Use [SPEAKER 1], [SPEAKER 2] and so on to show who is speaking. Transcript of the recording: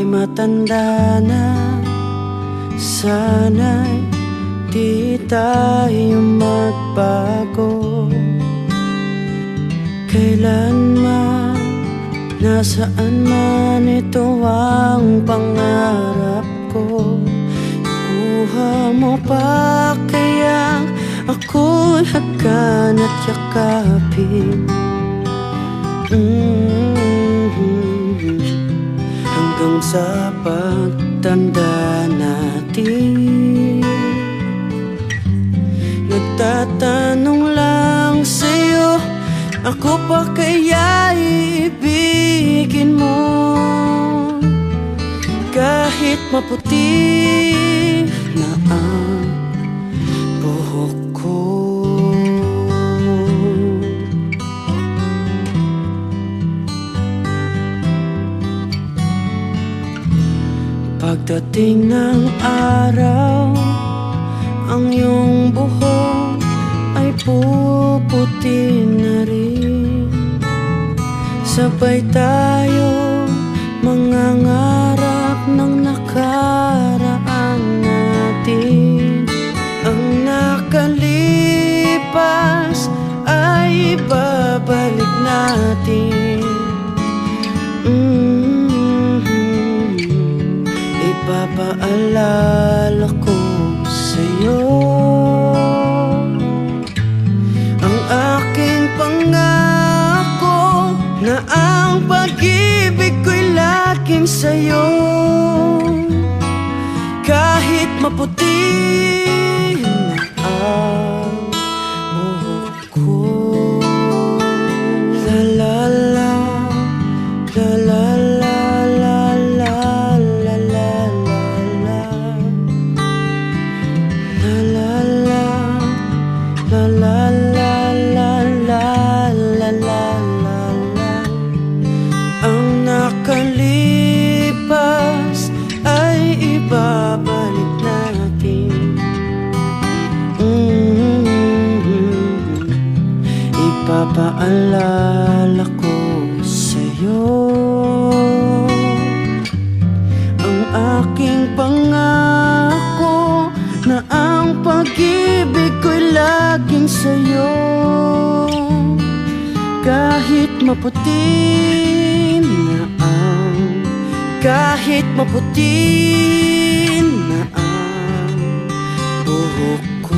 [SPEAKER 1] matanda na, sana'y di tayo magbago. Kailanman, nasaan man, ito ang pangarap ko. Kuha mo pa kaya ako'y hagan at yakapin. Hanggang sa pagtanda natin, nagtatanong lang sa'yo, ako pa kaya ibigin mo? Kahit maputi na ang buhok ko. Pagdating ng araw, ang iyong buhok ay puputi na rin. Sabay tayo mangangarap ng nakaraan natin. Ang nakalipas ay babalik natin. Ipapaalala ko sa'yo ang aking pangako na ang pag-ibig ko'y laging sa'yo. Kahit maputi na ang buhok ko. La la la, la la la. La la la la la la la la la. Ang nakalipas ay ibabalik natin. Ipapaalala ko sa'yo ang aking pangako na ang pag-ibig ko'y laging sa'yo. Kahit maputi na ang, kahit maputi na ang buhok ko.